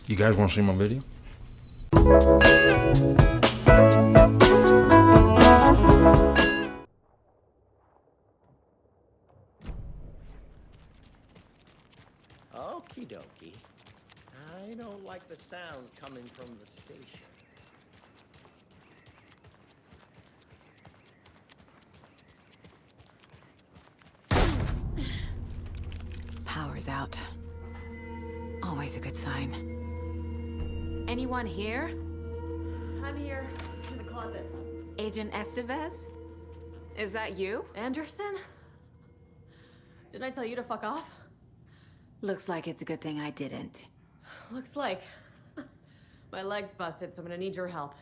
You guys want to see my video? Okie dokie. I don't like the sounds coming from the station. Power's out. Always a good sign. Anyone here? I'm here, in the closet. Agent Estevez? Is that you? Anderson? Didn't I tell you to fuck off? Looks like it's a good thing I didn't. Looks like. My leg's busted, so I'm gonna need your help.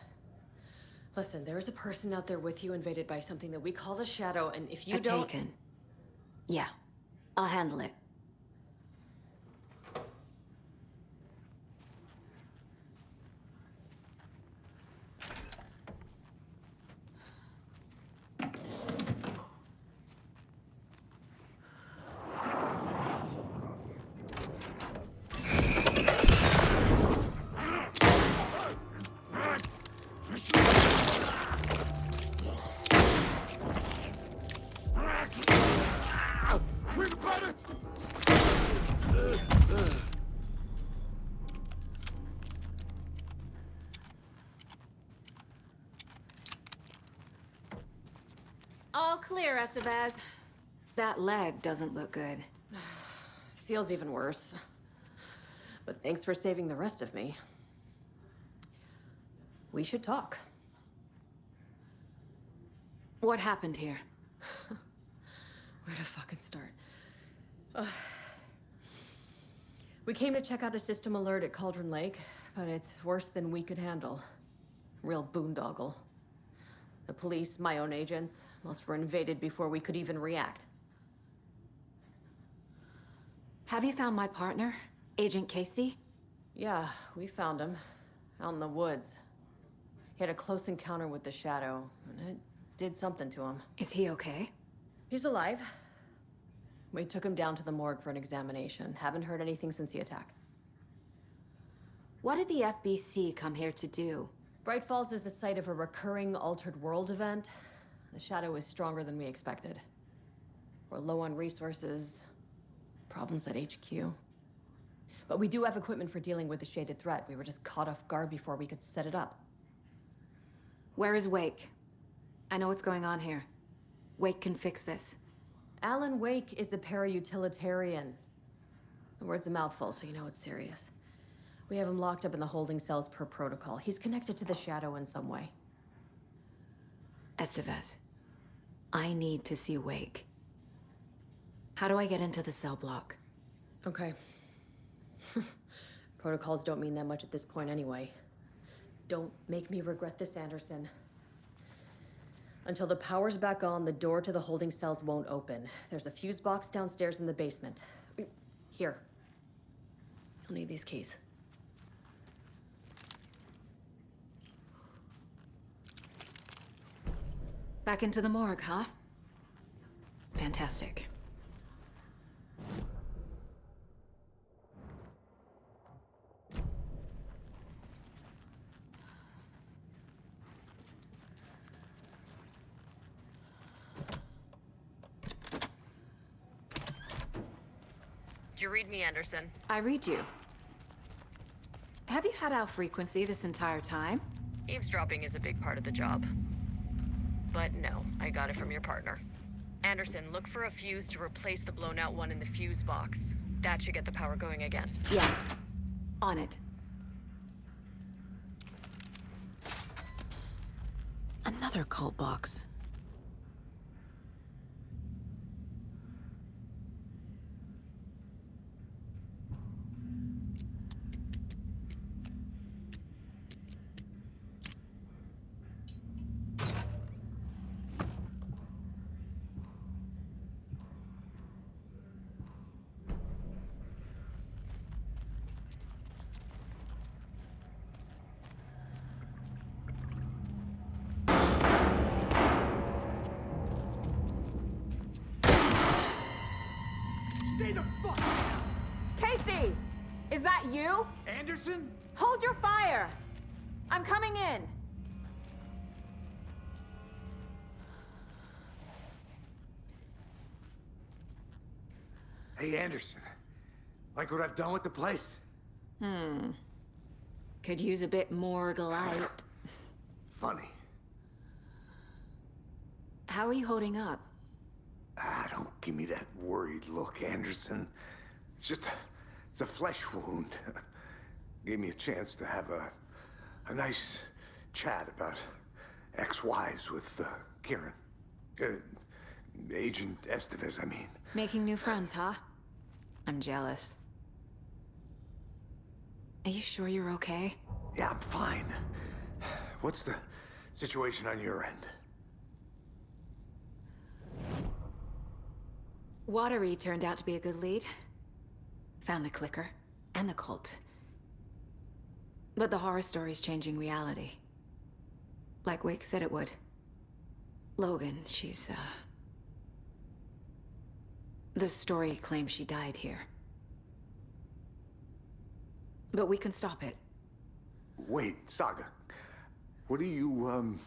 Listen, there is a person out there with you invaded by something that we call the Shadow, and if you don't... Taken. Yeah, I'll handle it. All clear, Estevez. That leg doesn't look good. Feels even worse. But thanks for saving the rest of me. We should talk. What happened here? Where to fucking start? We came to check out a system alert at Cauldron Lake, but it's worse than we could handle. Real boondoggle. The police, my own agents, most were invaded before we could even react. Have you found my partner, Agent Casey? Yeah, we found him. Out in the woods. He had a close encounter with the Shadow, and it did something to him. Is he okay? He's alive. We took him down to the morgue for an examination. Haven't heard anything since the attack. What did the FBC come here to do? Bright Falls is the site of a recurring Altered World event. The Shadow is stronger than we expected. We're low on resources, problems at HQ. But we do have equipment for dealing with the shaded threat. We were just caught off guard before we could set it up. Where is Wake? I know what's going on here. Wake can fix this. Alan Wake is a para-utilitarian. The word's a mouthful, so you know it's serious. We have him locked up in the holding cells per protocol. He's connected to the Shadow in some way. Estevez, I need to see Wake. How do I get into the cell block? Okay. Protocols don't mean that much at this point anyway. Don't make me regret this, Anderson. Until the power's back on, the door to the holding cells won't open. There's a fuse box downstairs in the basement. Here. You'll need these keys. Back into the morgue, huh? Fantastic. Did you read me, Anderson? I read you. Have you had our frequency this entire time? Eavesdropping is a big part of the job. But no, I got it from your partner. Anderson, look for a fuse to replace the blown out one in the fuse box. That should get the power going again. Yeah. On it. Another cult box. Hello? Anderson? Hold your fire! I'm coming in! Hey, Anderson. Like what I've done with the place? Could use a bit more light. Funny. How are you holding up? Don't give me that worried look, Anderson. It's a flesh wound. Gave me a chance to have a nice chat about ex-wives with Kieran. Agent Estevez, I mean. Making new friends, huh? I'm jealous. Are you sure you're okay? Yeah, I'm fine. What's the situation on your end? Watery turned out to be a good lead. Found the clicker and the cult. But the horror story's changing reality. Like Wake said it would. Logan, she's, the story claims she died here. But we can stop it. Wait, Saga. What do you,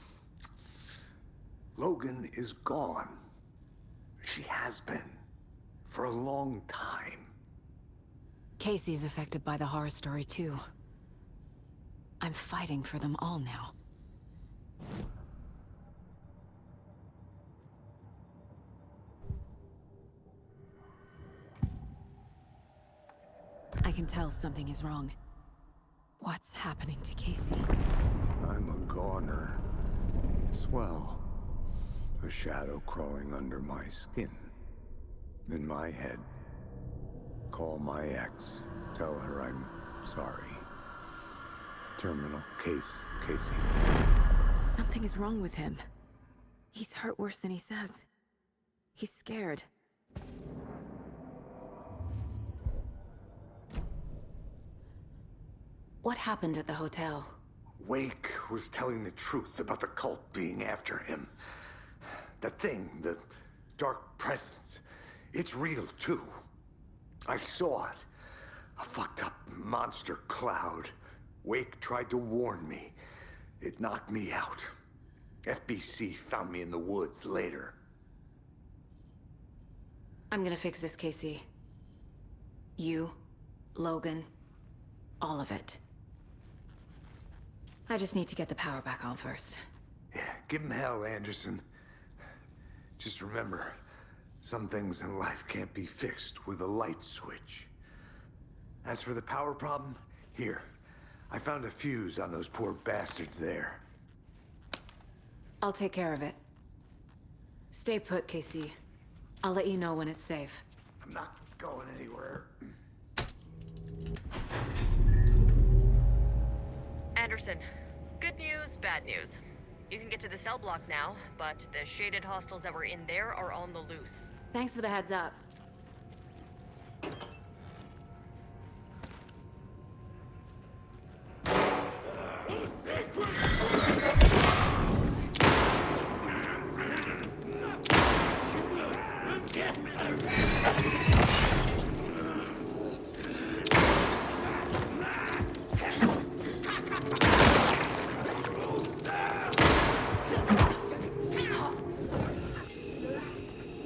Logan is gone. She has been. For a long time. Casey's affected by the horror story, too. I'm fighting for them all now. I can tell something is wrong. What's happening to Casey? I'm a goner. Swell. A shadow crawling under my skin. In my head. Call my ex. Tell her I'm sorry. Terminal case, Casey. Something is wrong with him. He's hurt worse than he says. He's scared. What happened at the hotel? Wake was telling the truth about the cult being after him. That thing, the dark presence. It's real, too. I saw it. A fucked up monster cloud. Wake tried to warn me. It knocked me out. FBC found me in the woods later. I'm gonna fix this, Casey. You, Logan, all of it. I just need to get the power back on first. Yeah, give him hell, Anderson. Just remember, some things in life can't be fixed with a light switch. As for the power problem, here. I found a fuse on those poor bastards there. I'll take care of it. Stay put, Casey. I'll let you know when it's safe. I'm not going anywhere. Anderson, good news, bad news. You can get to the cell block now, but the shaded hostiles that were in there are on the loose. Thanks for the heads up.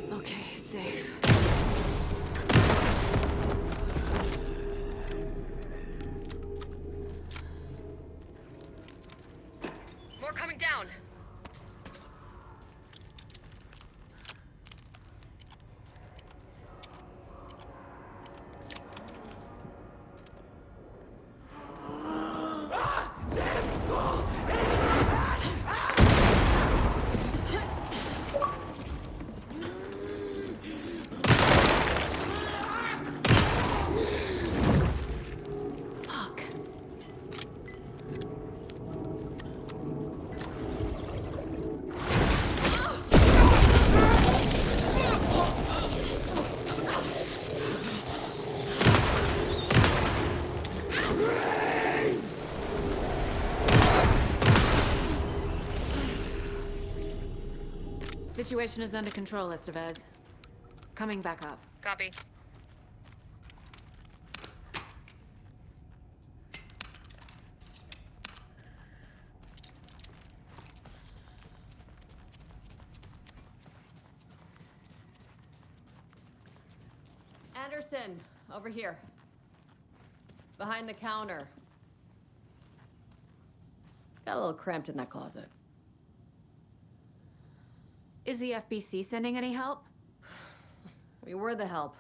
Okay, safe. More coming down. Fuck. Situation is under control, Estevez. Coming back up. Copy. Anderson, over here. Behind the counter. Got a little cramped in that closet. Is the FBC sending any help? We were the help.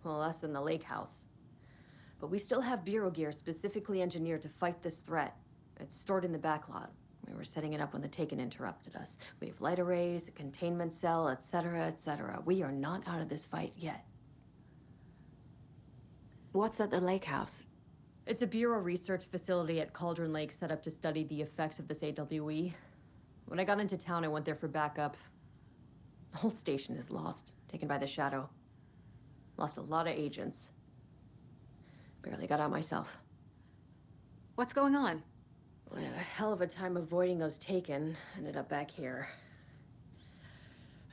Well, us in the lake house. But we still have Bureau gear specifically engineered to fight this threat. It's stored in the backlot. We were setting it up when the Taken interrupted us. We have light arrays, a containment cell, etc., etc. We are not out of this fight yet. What's at the lake house? It's a Bureau research facility at Cauldron Lake set up to study the effects of this AWE. When I got into town, I went there for backup. The whole station is lost, taken by the Shadow. Lost a lot of agents. Barely got out myself. What's going on? We had a hell of a time avoiding those Taken. Ended up back here.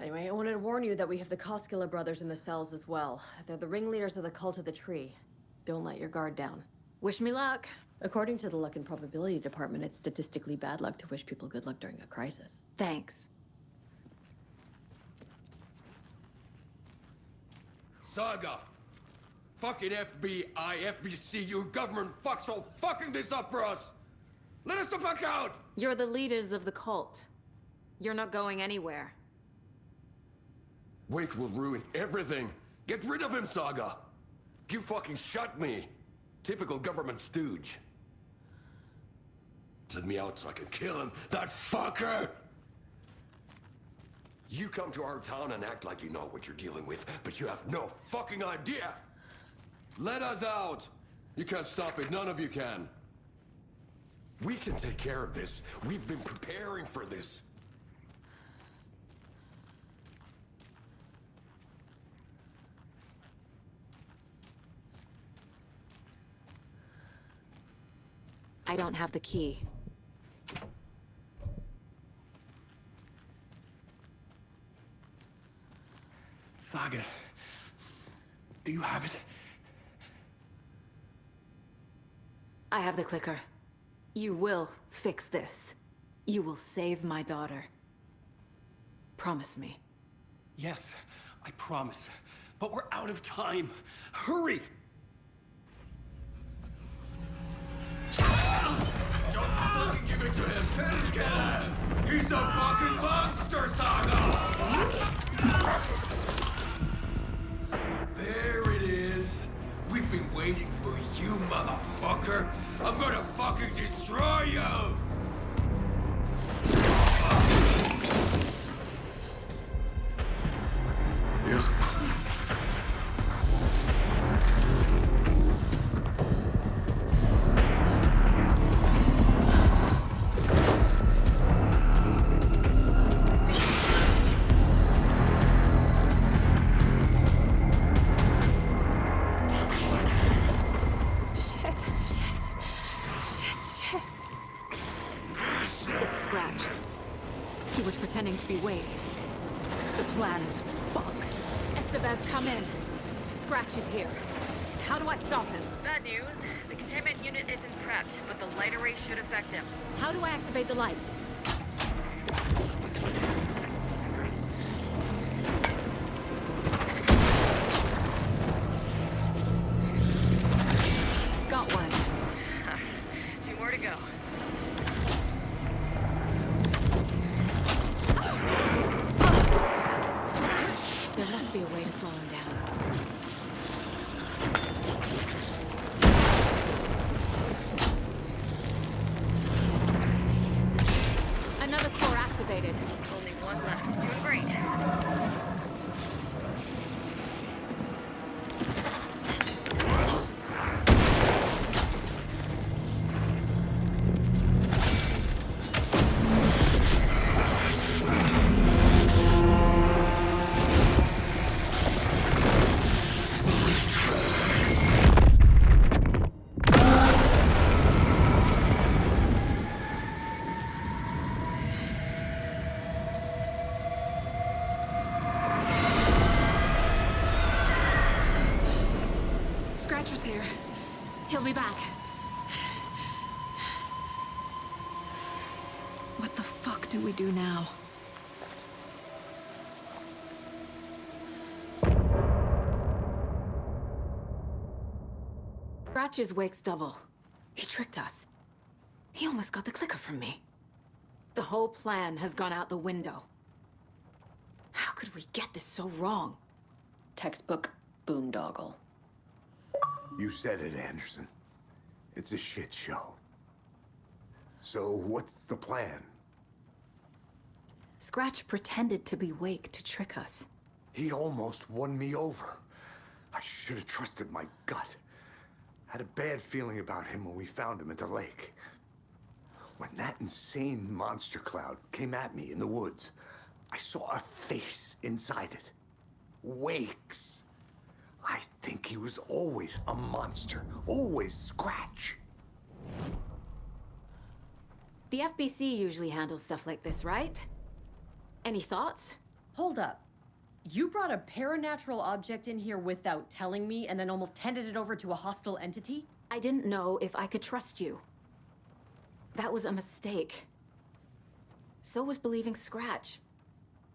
Anyway, I wanted to warn you that we have the Koskela brothers in the cells as well. They're the ringleaders of the Cult of the Tree. Don't let your guard down. Wish me luck. According to the Luck and Probability Department, it's statistically bad luck to wish people good luck during a crisis. Thanks. Saga! Fucking FBI, FBC, you government fucks all fucking this up for us! Let us the fuck out! You're the leaders of the cult. You're not going anywhere. Wake will ruin everything. Get rid of him, Saga! You fucking shot me! Typical government stooge. Let me out so I can kill him, that fucker! You come to our town and act like you know what you're dealing with, but you have no fucking idea! Let us out! You can't stop it, none of you can. We can take care of this. We've been preparing for this. I don't have the key. Saga, do you have it? I have the clicker. You will fix this. You will save my daughter. Promise me. Yes, I promise. But we're out of time. Hurry! Don't fucking give it to him! Kill him! He's a fucking monster, Saga! There it is. We've been waiting for you, motherfucker. I'm gonna fucking destroy you! Scratch. He was pretending to be Wade. The plan is fucked. Estevez, come in. Scratch is here. How do I stop him? Bad news. The containment unit isn't prepped, but the light array should affect him. How do I activate the lights? Got one. Two more to go. There must be a way to slow him down. Another core activated. Only one left. Doing great. Scratcher's here. He'll be back. What the fuck do we do now? Scratch is Wake's double. He tricked us. He almost got the clicker from me. The whole plan has gone out the window. How could we get this so wrong? Textbook boondoggle. You said it, Anderson. It's a shit show. So what's the plan? Scratch pretended to be Wake to trick us. He almost won me over. I should have trusted my gut. Had a bad feeling about him when we found him at the lake. When that insane monster cloud came at me in the woods, I saw a face inside it. Wake's. I think he was always a monster. Always Scratch. The FBC usually handles stuff like this, right? Any thoughts? Hold up. You brought a paranatural object in here without telling me and then almost handed it over to a hostile entity? I didn't know if I could trust you. That was a mistake. So was believing Scratch.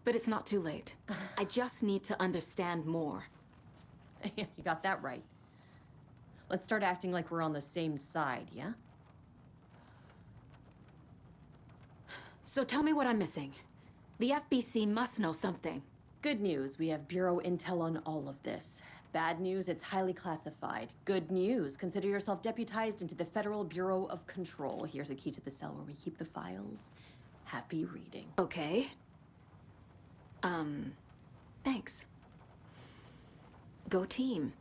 But it's not too late. I just need to understand more. You got that right. Let's start acting like we're on the same side, yeah? So tell me what I'm missing. The FBC must know something. Good news, we have Bureau intel on all of this. Bad news, it's highly classified. Good news, consider yourself deputized into the Federal Bureau of Control. Here's a key to the cell where we keep the files. Happy reading. Okay. Thanks. Go team.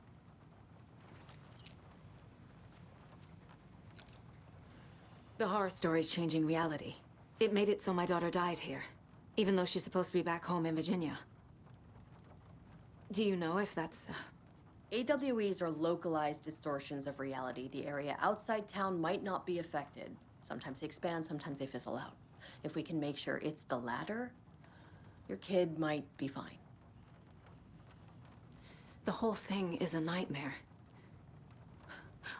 The horror story's changing reality. It made it so my daughter died here, even though she's supposed to be back home in Virginia. Do you know if that's... AWEs are localized distortions of reality. The area outside town might not be affected. Sometimes they expand, sometimes they fizzle out. If we can make sure it's the latter, your kid might be fine. The whole thing is a nightmare.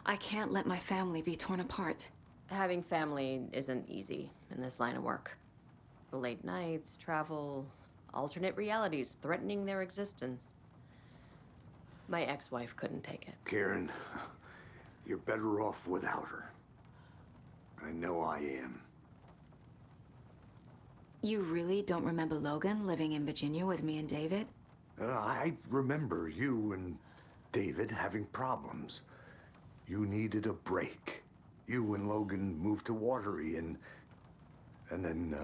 I can't let my family be torn apart. Having family isn't easy in this line of work. The late nights, travel, alternate realities threatening their existence. My ex-wife couldn't take it. Karen, you're better off without her. I know I am. You really don't remember Logan living in Virginia with me and David? I remember you and David having problems. You needed a break. You and Logan moved to Watery and then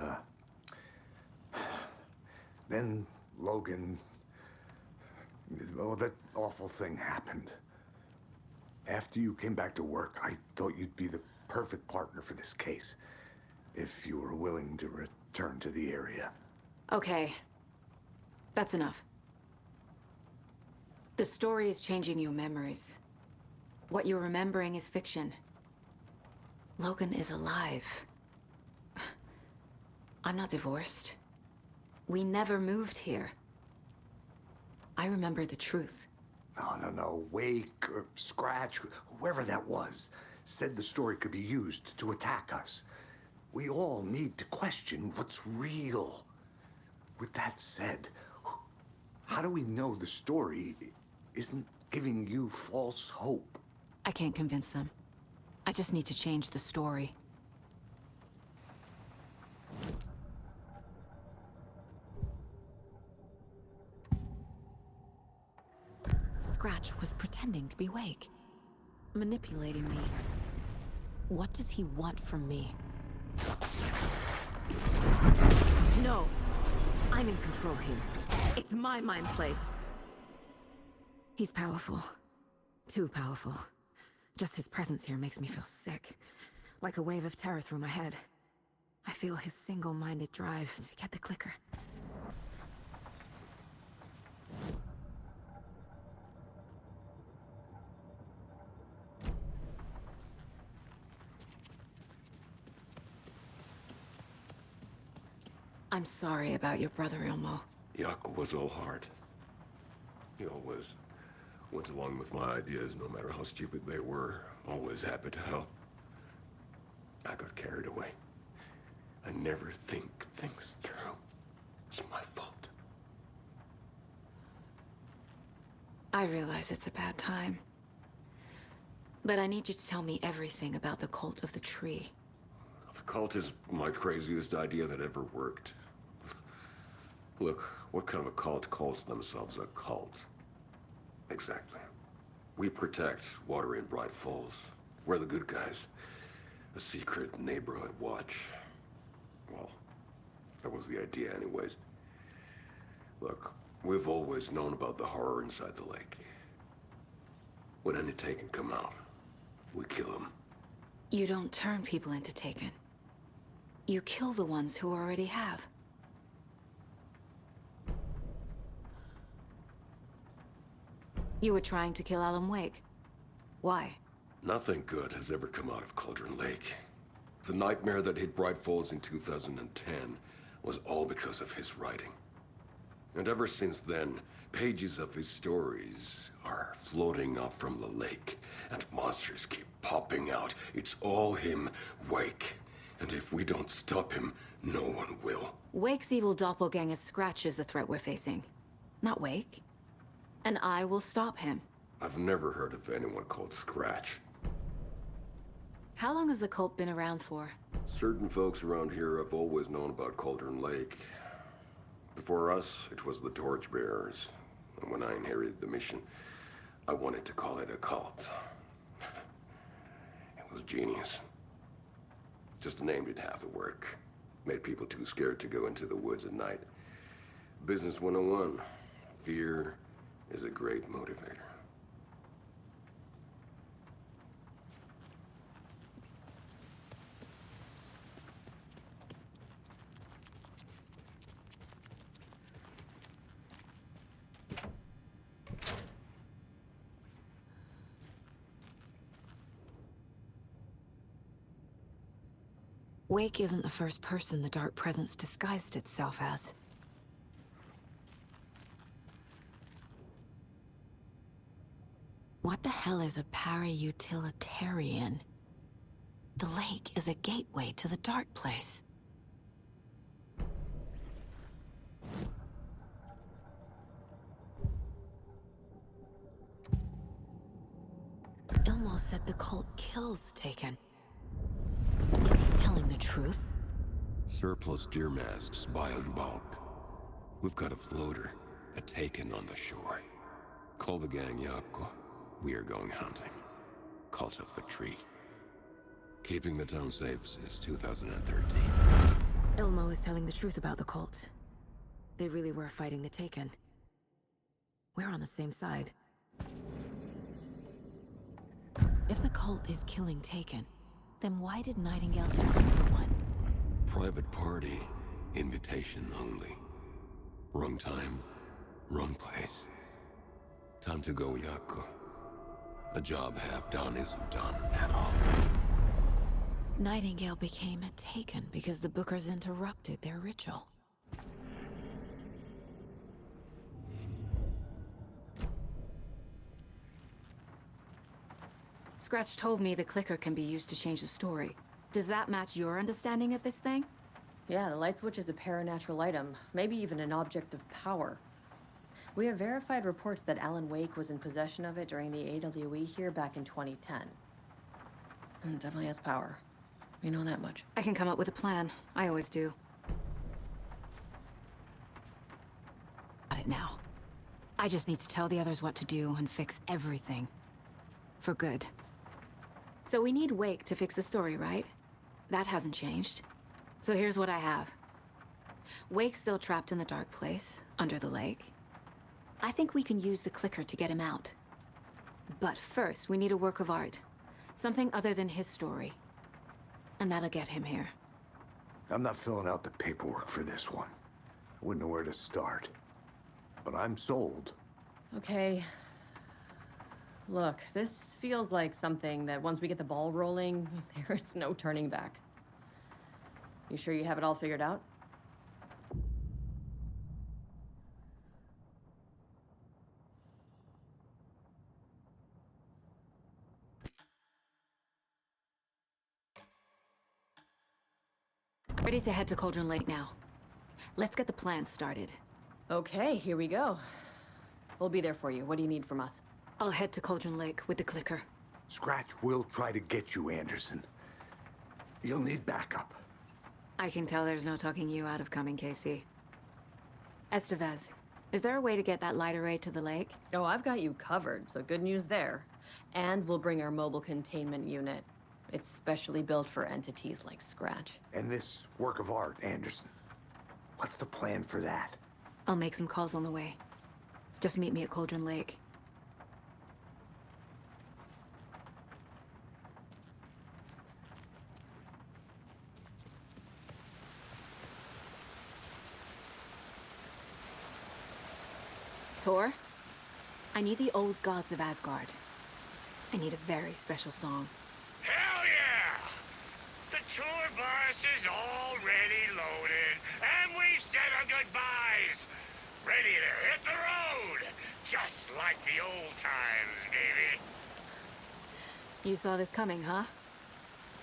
Logan, well, that awful thing happened. After you came back to work, I thought you'd be the perfect partner for this case, if you were willing to return to the area. Okay. That's enough. The story is changing your memories. What you're remembering is fiction. Logan is alive. I'm not divorced. We never moved here. I remember the truth. No. Wake or Scratch, whoever that was, said the story could be used to attack us. We all need to question what's real. With that said, how do we know the story isn't giving you false hope? I can't convince them. I just need to change the story. Scratch was pretending to be Wake, manipulating me. What does he want from me? No! I'm in control here. It's my mind place. He's powerful. Too powerful. Just his presence here makes me feel sick. Like a wave of terror through my head. I feel his single-minded drive to get the clicker. I'm sorry about your brother, Ilmo. Yuck was all heart. He always went along with my ideas, no matter how stupid they were. Always happy to help. I got carried away. I never think things through. It's my fault. I realize it's a bad time. But I need you to tell me everything about the Cult of the Tree. The cult is my craziest idea that ever worked. Look, what kind of a cult calls themselves a cult? Exactly. We protect water in Bright Falls. We're the good guys. A secret neighborhood watch. Well, that was the idea anyways. Look, we've always known about the horror inside the lake. When any Taken come out, we kill them. You don't turn people into Taken. You kill the ones who already have. You were trying to kill Alan Wake. Why? Nothing good has ever come out of Cauldron Lake. The nightmare that hit Bright Falls in 2010 was all because of his writing. And ever since then, pages of his stories are floating up from the lake, and monsters keep popping out. It's all him, Wake. And if we don't stop him, no one will. Wake's evil doppelganger Scratch is the threat we're facing, not Wake. And I will stop him. I've never heard of anyone called Scratch. How long has the cult been around for? Certain folks around here have always known about Cauldron Lake. Before us, it was the Torchbearers. And when I inherited the mission, I wanted to call it a cult. It was genius. Just a name did half the work. Made people too scared to go into the woods at night. Business 101. Fear is a great motivator. Wake isn't the first person the Dark Presence disguised itself as. What the hell is a para-utilitarian? The lake is a gateway to the Dark Place. Ilmo said the cult kills Taken. Is he telling the truth? Surplus deer masks buy in bulk. We've got a floater, a Taken on the shore. Call the gang Yako. We are going hunting. Cult of the Tree. Keeping the town safe since 2013. Ilmo is telling the truth about the cult. They really were fighting the Taken. We're on the same side. If the cult is killing Taken, then why did Nightingale turn into one? Private party. Invitation only. Wrong time, wrong place. Time to go, Yako. A job half done isn't done at all. Nightingale became a Taken because the Bookers interrupted their ritual. Scratch told me the clicker can be used to change the story. Does that match your understanding of this thing? Yeah, the light switch is a paranatural item, maybe even an object of power. We have verified reports that Alan Wake was in possession of it during the AWE here back in 2010. Definitely has power. You know that much. I can come up with a plan. I always do. Got it now. I just need to tell the others what to do and fix everything. For good. So we need Wake to fix the story, right? That hasn't changed. So here's what I have. Wake's still trapped in the Dark Place, under the lake. I think we can use the clicker to get him out. But first, we need a work of art. Something other than his story. And that'll get him here. I'm not filling out the paperwork for this one. I wouldn't know where to start. But I'm sold. Okay. Look, this feels like something that once we get the ball rolling, there is no turning back. You sure you have it all figured out? Ready to head to Cauldron Lake now. Let's get the plan started. Okay, here we go. We'll be there for you. What do you need from us? I'll head to Cauldron Lake with the clicker. Scratch will try to get you, Anderson. You'll need backup. I can tell there's no talking you out of coming, Casey. Estevez, is there a way to get that light array to the lake? Oh, I've got you covered, so good news there. And we'll bring our mobile containment unit. It's specially built for entities like Scratch. And this work of art, Anderson. What's the plan for that? I'll make some calls on the way. Just meet me at Cauldron Lake. Tor, I need the old gods of Asgard. I need a very special song. Hell yeah! The tour bus is already loaded, and we've said our goodbyes. Ready to hit the road, just like the old times, baby. You saw this coming, huh?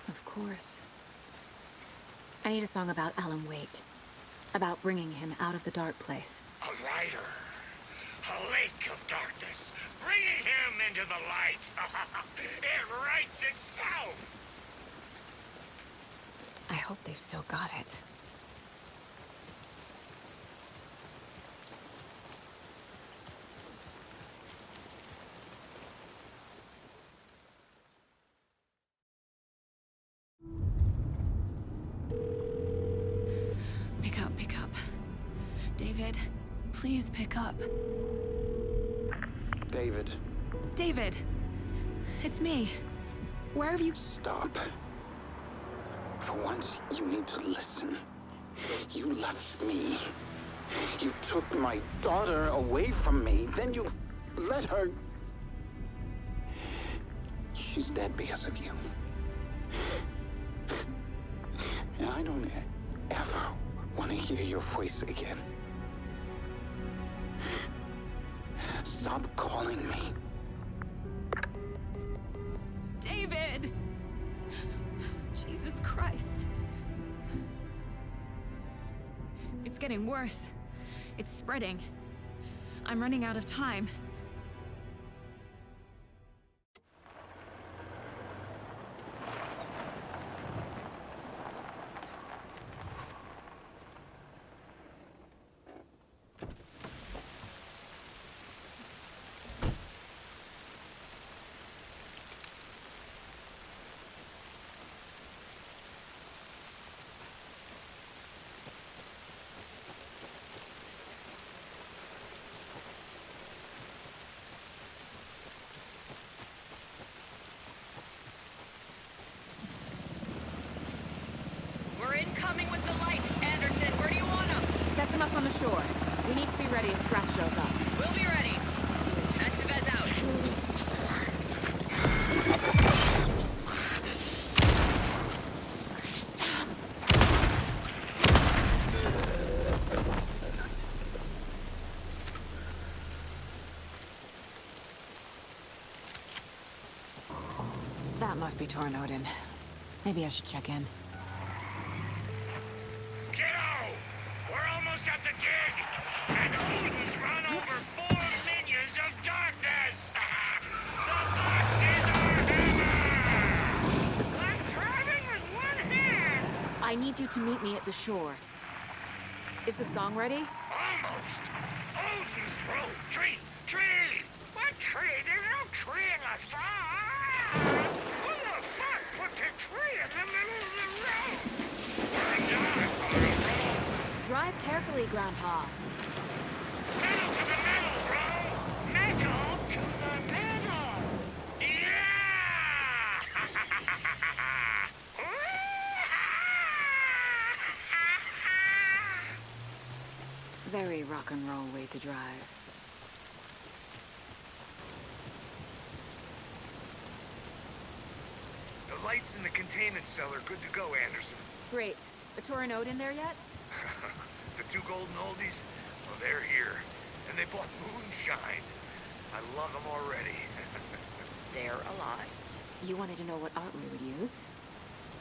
Of course. I need a song about Alan Wake. About bringing him out of the dark place. A rider. A lake of darkness. Bringing him into the light. It writes itself. I hope they've still got it. Pick up. David, please pick up. David, David! It's me. Where have you... stop. For once, you need to listen. You left me. You took my daughter away from me. Then you let her... She's dead because of you. And I don't ever want to hear your voice again. Stop calling me. David! Jesus Christ. It's getting worse. It's spreading. I'm running out of time. We're incoming with the lights. Anderson, where do you want them? Set them up on the shore. We need to be ready if Scratch shows up. We'll be ready. Estevez out. That must be Tor and Odin. Maybe I should check in. Kiddo! We're almost at the gig! And Odin's run over 4 minions of darkness! The bus is our hammer! I'm driving with one hand! I need you to meet me at the shore. Is the song ready? Almost! Odin's road! Tree! Tree! What tree? There's no tree in the song! Who the fuck put the tree in the middle of the road? We're not on a roll! Drive carefully, Grandpa. Metal to the metal, bro! Metal to the metal! Yeah! Very rock and roll way to drive. The lights in the containment cell are good to go, Anderson. Great. Are Tor and Odin there yet? The 2 golden oldies, well, they're here. And they bought moonshine. I love them already. They're alive. You wanted to know what art we would use?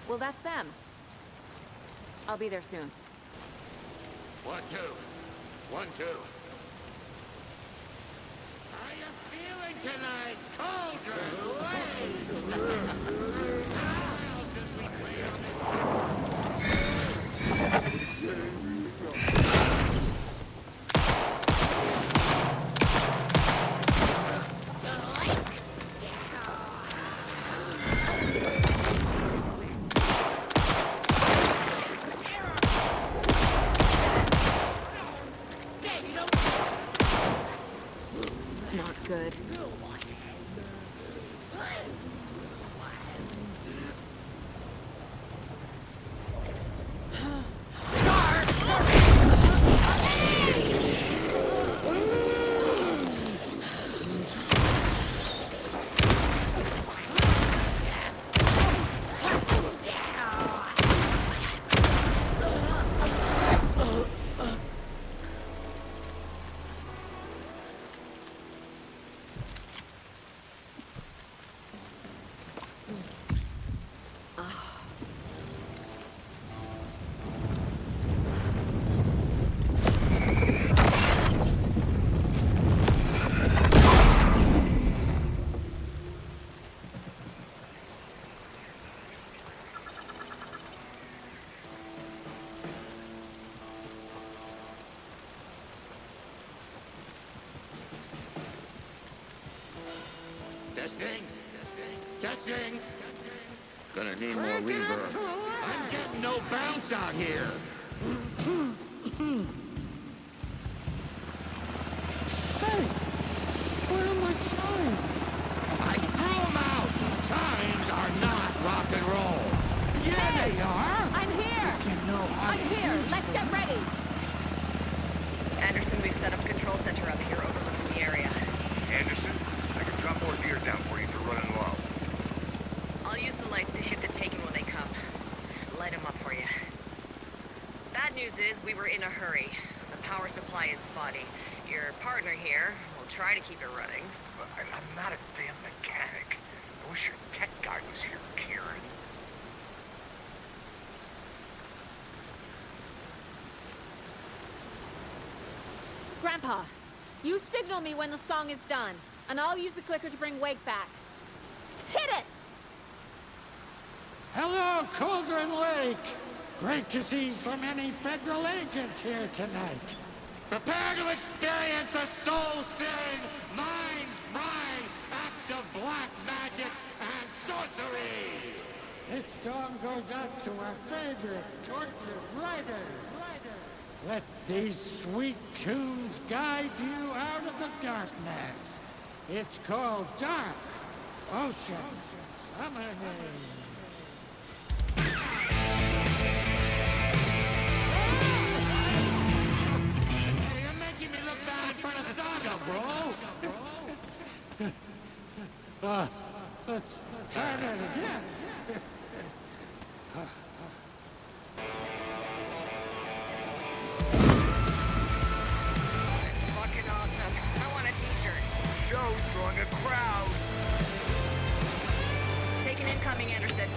Well, that's them. I'll be there soon. 1, 2. 1, 2. Aye, feeling tonight, Cauldron Lake? Not good. Testing. Testing. Gonna need more reverb. I'm getting no bounce out here. Hey, where are my chimes? I threw them out. Chimes are not rock and roll. Yeah, they are. I'm here! I'm here! Let's get ready! Anderson, we've set up a control center up here overlooking the area. Anderson, I can drop more gear down for you if you're running low. I'll use the lights to hit the Taken when they come. Light them up for you. Bad news is, we were in a hurry. The power supply is spotty. Your partner here will try to keep it running. But I'm not a damn mechanic. I wish your tech guy was here, Kieran. Grandpa, you signal me when the song is done, and I'll use the clicker to bring Wake back. Hit it! Hello, Cauldron Lake. Great to see so many federal agents here tonight. Prepare to experience a soul-searing, mind-frying act of black magic and sorcery. This song goes out to our favorite tortured writers. Let these sweet tunes guide you out of the darkness. It's called Dark Ocean Summoning. Hey, you're making me look bad in front of Saga, bro. Let's try that again. That's fucking awesome. I want a t-shirt. Show's drawing a crowd. Taken incoming, Anderson.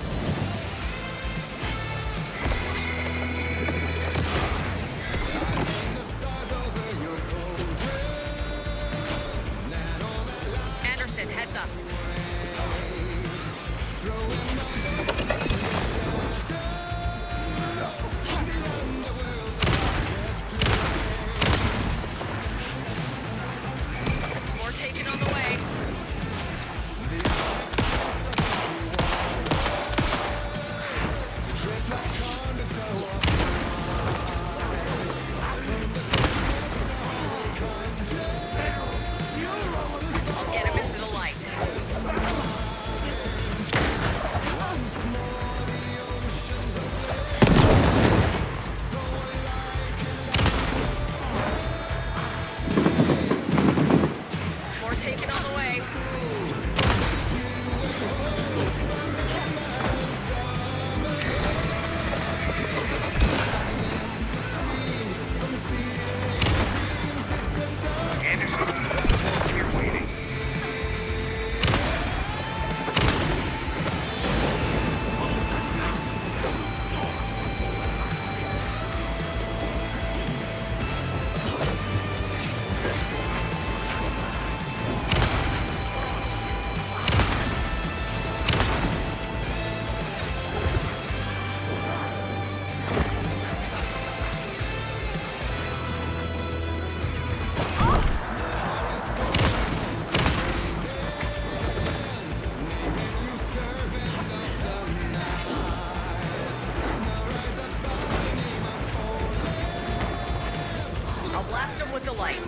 light.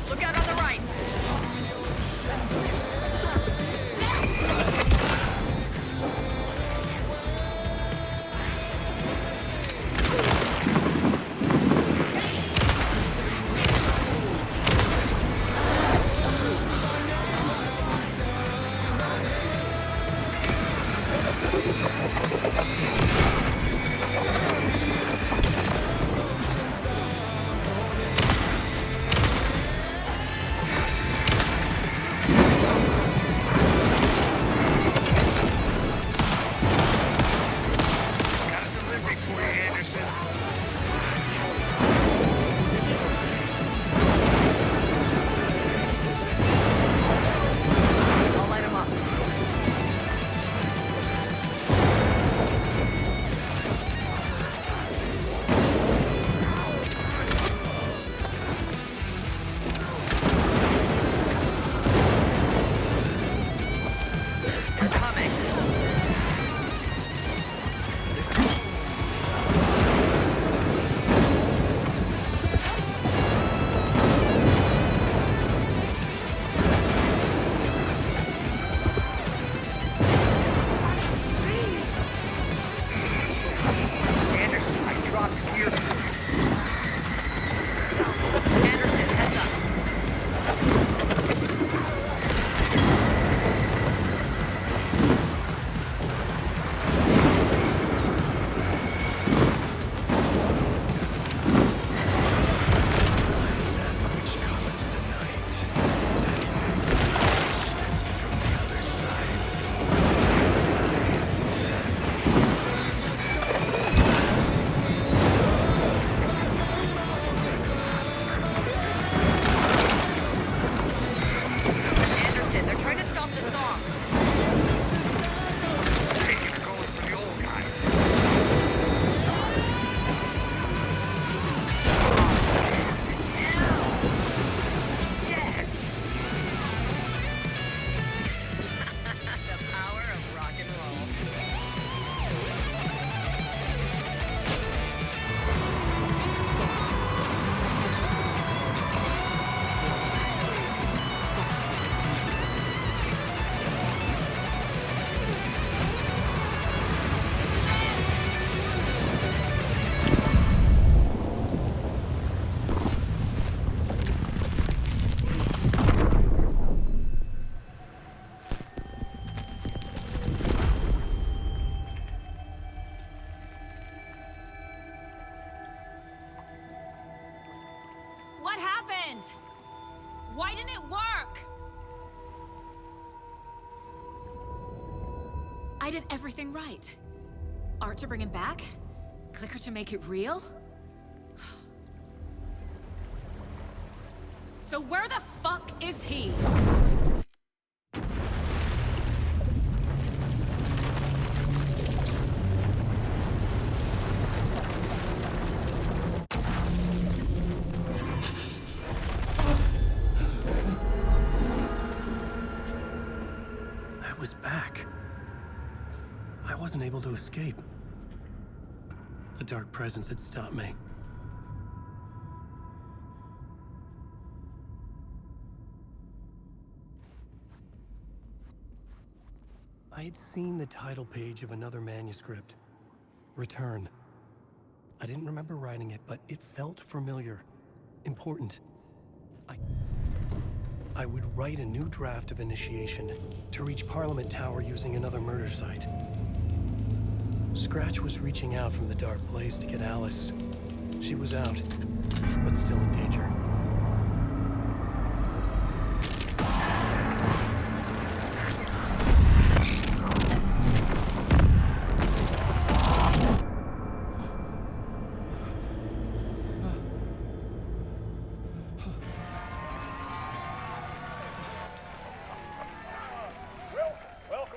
Look out on the right. What happened? Why didn't it work? I did everything right. Art to bring him back? Clicker to make it real? So where the fuck is he? I was back. I wasn't able to escape. The dark presence had stopped me. I had seen the title page of another manuscript. Return. I didn't remember writing it, but it felt familiar. Important. I would write a new draft of Initiation to reach Parliament Tower using another murder site. Scratch was reaching out from the dark place to get Alice. She was out, but still in danger.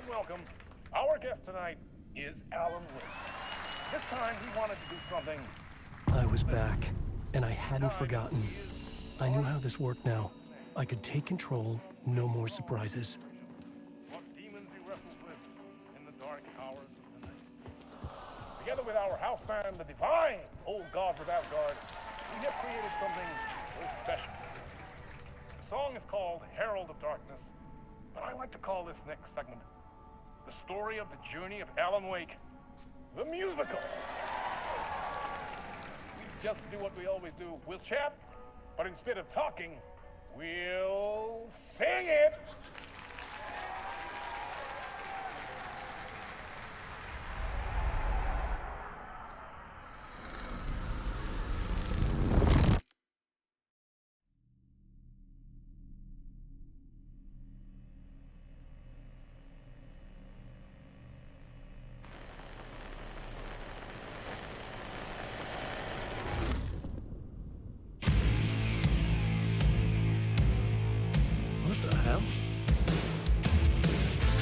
Welcome. Our guest tonight is Alan Wake. This time he wanted to do something. I was back, and I hadn't forgotten. I knew how this worked now. I could take control, no more surprises. What demons he wrestles with in the dark hours of the night. together with our house band, the Divine Old God Without Guard, we have created something very special. The song is called Herald of Darkness, but I like to call this next segment the story of the journey of Alan Wake, the musical. We just do what we always do. We'll chat, but instead of talking, we'll sing it.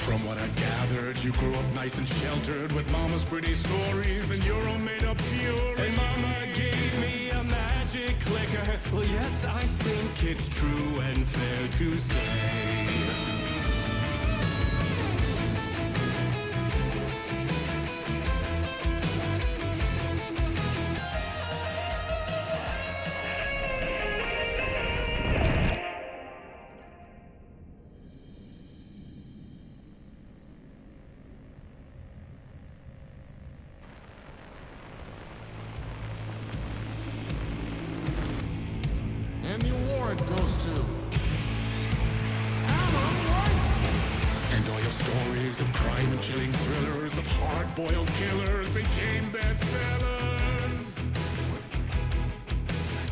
From what I've gathered, you grew up nice and sheltered with mama's pretty stories and your own made-up fury. And mama gave me a magic clicker. Well, yes, I think it's true and fair to say. And the award goes to Alan Wake. And all your stories of crime and chilling thrillers of hard-boiled killers became bestsellers.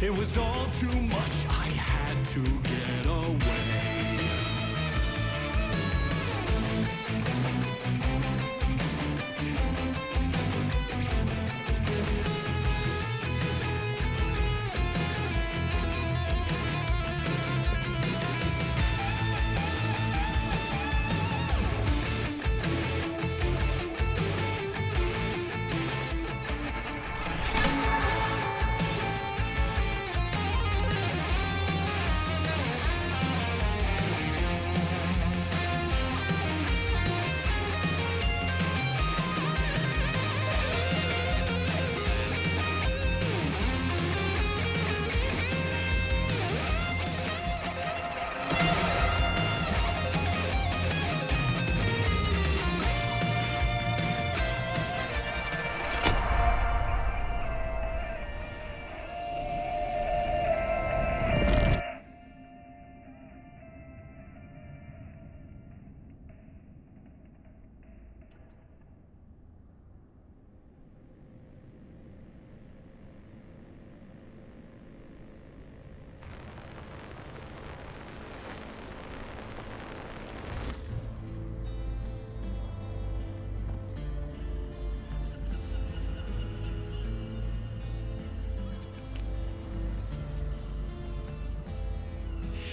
It was all too much, I had to get away.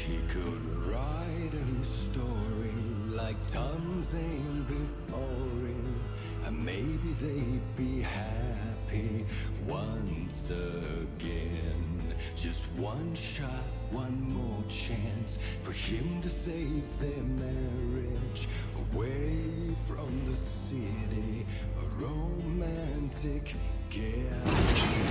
He could write a new story like Tom Zane before him, and maybe they'd be happy once again. Just one shot, one more chance for him to save their marriage away from the city, a romantic getaway.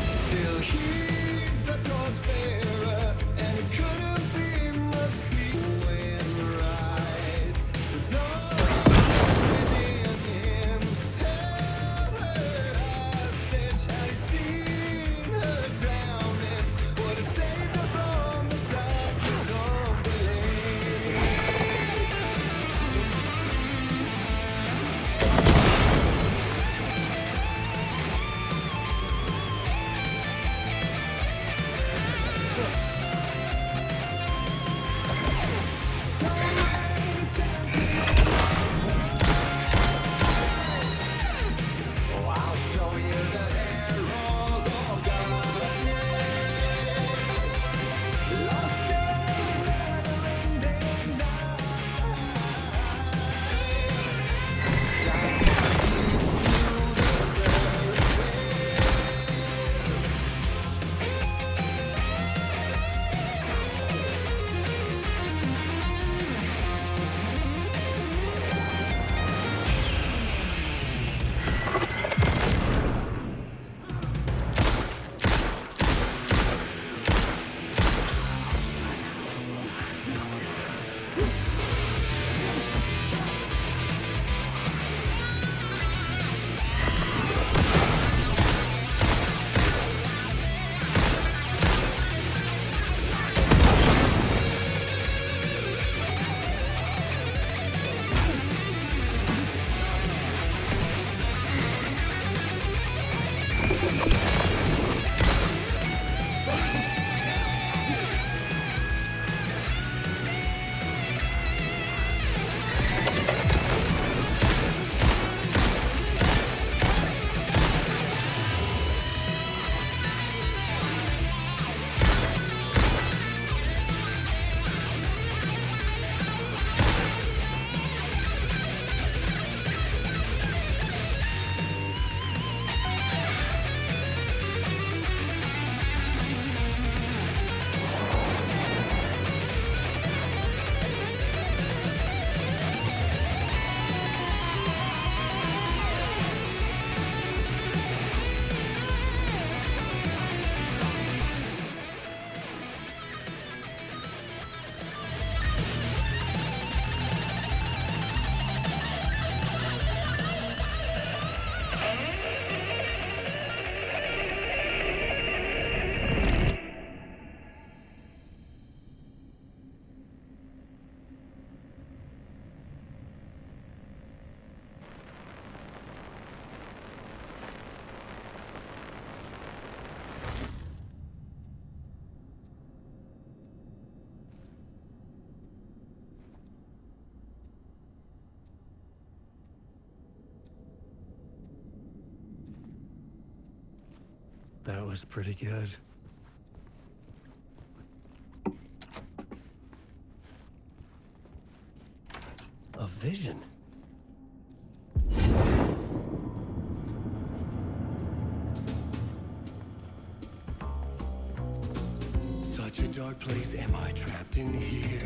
Still he's a torchbearer, and it couldn't be much clearer and right. The darkness within him held her hostage. Had he seen her drowning, would have saved her from the darkness of the lake. That was pretty good. A vision. Such a dark place, am I trapped in here?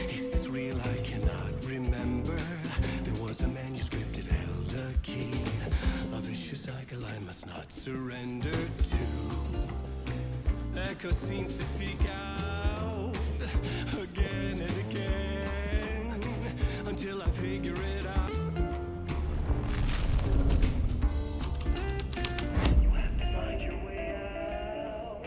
Is this real? I cannot remember. There was a manuscript, it held a key. A vicious cycle I must not surrender to. Echo scenes to seek out again and again until I figure it out. You have to find your way out.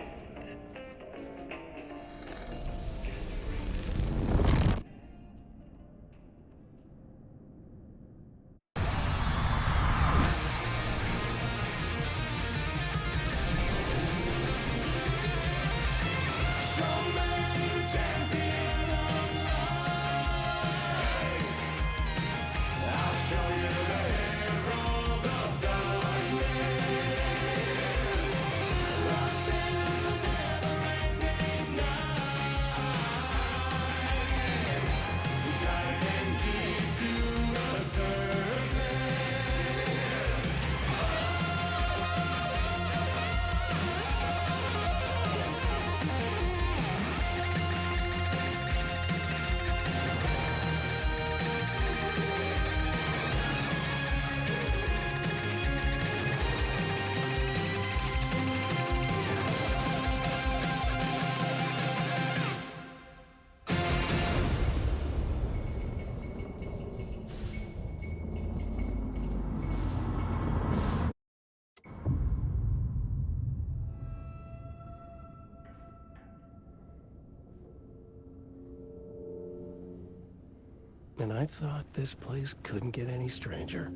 And I thought this place couldn't get any stranger.